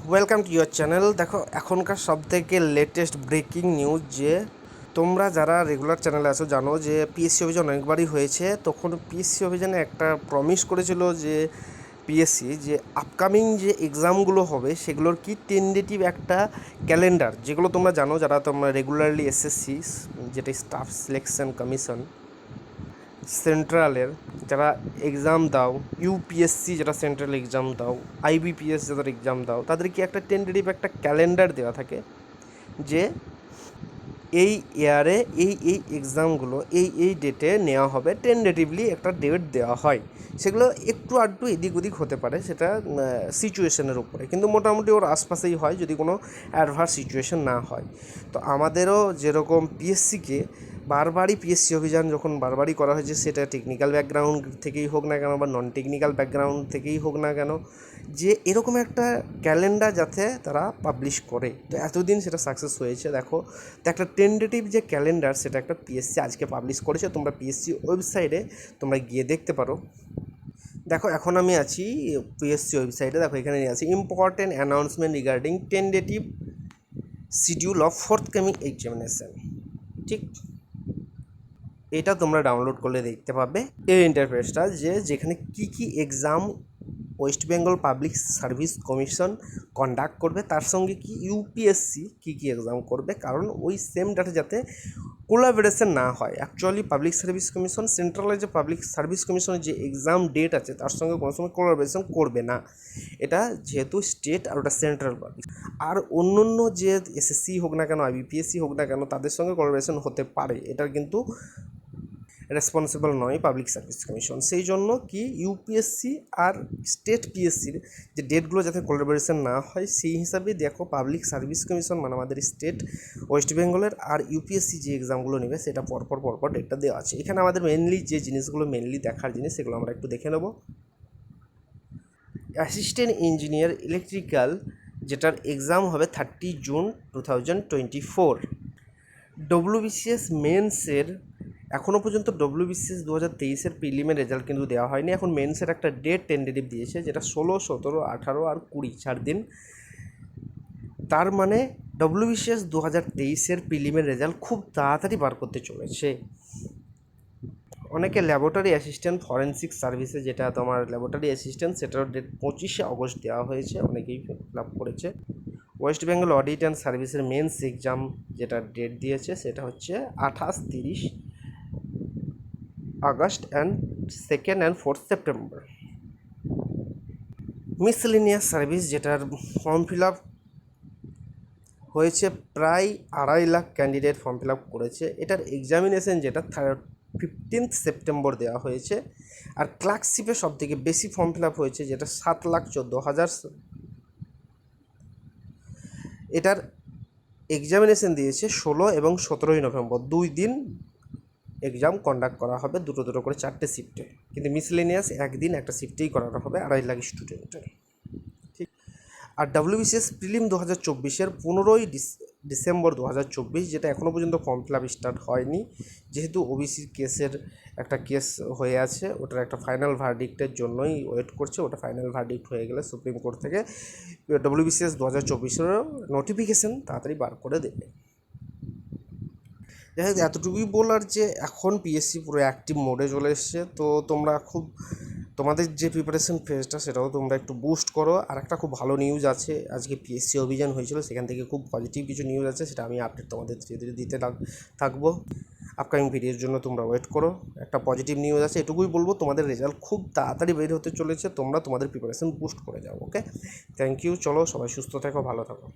Welcome to your channel. দেখো, এখনকার সবথেকে লেটেস্ট ব্রেকিং নিউজ যে তোমরা যারা রেগুলার চ্যানেলে আছো জানো যে পিএসসি অভিযান অনেকবারই হয়েছে। তখন পিএসসি অভিযানে একটা প্রমিস করেছিল যে পিএসসি যে আপকামিং যে এক্সামগুলো হবে সেগুলোর কি টেন্টেটিভ একটা ক্যালেন্ডার, যেগুলো তোমরা জানো যারা তোমরা রেগুলারলি এসএসসি, যেটা স্টাফ সিলেকশন কমিশন সেন্ট্রালের যারা এক্সাম দাও, ইউপিএসসি যেটা সেন্ট্রাল এক্সাম দাও, আইবিপিএস যাদের এক্সাম দাও, তাদেরকে একটা টেন্টেটিভ একটা ক্যালেন্ডার দেওয়া থাকে যে এই ইয়ারে এই এক্সামগুলো এই ডেটে নেওয়া হবে। টেন্টেটিভলি একটা ডেট দেওয়া হয়, সেগুলো একটু আধটু এদিক ওদিক হতে পারে, সেটা সিচুয়েশনের উপরে, কিন্তু মোটামুটি ওর আশপাশেই হয় যদি কোনো অ্যাডভার্স সিচুয়েশন না হয়। তো আমাদেরও যেরকম পিএসসিকে বারবারই পিএসসি অভিযান যখন বারবারই করা হয়েছে, সেটা টেকনিক্যাল ব্যাকগ্রাউন্ড থেকেই হোক না কেন বা নন টেকনিক্যাল ব্যাকগ্রাউন্ড থেকেই হোক না কেন, যে এরকম একটা ক্যালেন্ডার যাতে তারা পাবলিশ করে। তো এতদিন সেটা সাকসেস হয়েছে। দেখো, তো একটা টেন্টেটিভ যে ক্যালেন্ডার সেটা একটা পিএসসি আজকে পাবলিশ করেছে। তোমরা পিএসসি ওয়েবসাইটে তোমরা গিয়ে দেখতে পারো। দেখো, এখন আমি আছি পিএসসি ওয়েবসাইটে। দেখো, এখানে আছে important announcement regarding tentative schedule of forthcoming examination. ঠিক, এটা তোমরা ডাউনলোড করলে দেখতে পাবে এই ইন্টারফেসটা, যে যেখানে কি exam West Bengal public service commission conduct করবে, তার সঙ্গে কি ইউপিএসসি কী এক্সাম করবে। কারণ ওই সেম ডাটা যাতে কোলাবোরেশন না হয়। অ্যাকচুয়ালি পাবলিক সার্ভিস কমিশন সেন্ট্রালের যে পাবলিক সার্ভিস কমিশনের যে এক্সাম ডেট আছে তার সঙ্গে কোনো সময় কোলাবোরেশন করবে না। এটা যেহেতু স্টেট আর ওটা সেন্ট্রাল পাবলিক, আর অন্য যে এসএসসি হোক না কেন, আইবিপিএসসি হোক না কেন, তাদের সঙ্গে কোলাবোরেশন হতে পারে। এটার কিন্তু রেসপন্সিবল নয় পাবলিক সার্ভিস কমিশন। সেই জন্য কি ইউপিএসসি আর স্টেট পিএসসির যে ডেটগুলো যাতে কোলাবোরেশন না হয়, সেই হিসাবে দেখো পাবলিক সার্ভিস কমিশন মানে আমাদের স্টেট ওয়েস্ট বেঙ্গলের আর ইউপিএসসি যে এক্সামগুলো নেবে সেটা পরপর ডেটটা দেওয়া আছে। এখানে আমাদের মেনলি যে জিনিসগুলো দেখার জিনিস সেগুলো আমরা একটু দেখে নেব। অ্যাসিস্ট্যান্ট ইঞ্জিনিয়ার ইলেকট্রিক্যাল, যেটার এক্সাম হবে 30 জুন 2024। ডব্লিউবিসিএস মেন্সের এখনও পর্যন্ত ডব্লিউবিসিএস 2023-এর প্রিলিমের রেজাল্ট কিন্তু দেওয়া হয়নি। এখন মেন্সের একটা ডেট টেন্টেটিভ দিয়েছে, যেটা 16, 17, 18 আর 20, 4 দিন। তার মানে ডব্লিউবিসিএস 2023-এর প্রিলিমের রেজাল্ট খুব তাড়াতাড়ি বার করতে চলেছে। অনেকে ল্যাবরেটরি অ্যাসিস্ট্যান্ট ফরেন্সিক সার্ভিসে, যেটা তোমার ল্যাবরেটরি অ্যাসিস্ট্যান্ট, সেটার ডেট 25শে আগস্ট দেওয়া হয়েছে, অনেকেই ফিল আপ করেছে। ওয়েস্ট বেঙ্গল অডিট অ্যান্ড সার্ভিসের মেন্স এক্সাম যেটা ডেট দিয়েছে সেটা হচ্ছে 28, 30 August and 2nd and 4th September. Miscellaneous service, যেটার ফর্ম ফিল আপ হয়েছে প্রায় 2.5 lakh candidate form fill up করেছে। এটার এক্সামিনেশন যেটা 15th সেপ্টেম্বর দেওয়া হয়েছে। আর ক্লার্কশিপে সব থেকে বেশি ফর্ম ফিল আপ হয়েছে, যেটা 7,14,000। এটার এক্সামিনেশন দিয়েছে 16 এবং 17 নভেম্বর, 2 দিন এক্সাম কন্ডাক্ট করা হবে, দুটো করে 4টে শিফটে। কিন্তু মিসলেনিয়াস একদিন একটা শিফটেই করানো হবে 2.5 লাখ স্টুডেন্টের। ঠিক। আর ডব্লিউবিসিএস প্রিলিম 2024-এর 15ই ডিসেম্বর 2024, যেটা এখনও পর্যন্ত ফর্ম ফিল আপ স্টার্ট হয়নি, যেহেতু ওবিসির কেসের একটা কেস হয়ে আছে, ওটার একটা ফাইনাল ভার্ডিক্টের জন্যই ওয়েট করছে। ওটা ফাইনাল ভার্ডিক্ট হয়ে গেলে সুপ্রিম কোর্ট থেকে ডব্লিউবিসিএস 2024-এর নোটিফিকেশান তাড়াতাড়ি বার করে দেবে। যাই হোক, এতটুকুই বলার যে এখন পিএসসি পুরো অ্যাক্টিভ মোডে চলে এসছে। তো তোমরা তোমাদের যে প্রিপারেশন ফেজটা সেটাও তোমরা একটু বুস্ট করো। আর একটা খুব ভালো নিউজ আছে, আজকে পিএসসি অভিযান হয়েছিল, সেখান থেকে খুব পজিটিভ কিছু নিউজ আছে, সেটা আমি আপডেট তোমাদের ধীরে ধীরে দিতে থাকবো। আপকামিং ভিডিওর জন্য তোমরা ওয়েট করো। একটা পজিটিভ নিউজ আছে, এটুকুই বলবো, তোমাদের রেজাল্ট খুব তাড়াতাড়ি বের হতে চলেছে। তোমরা তোমাদের প্রিপারেশন বুস্ট করে যাও। ওকে, থ্যাংক ইউ। চলো, সবাই সুস্থ থাকো, ভালো থাকো।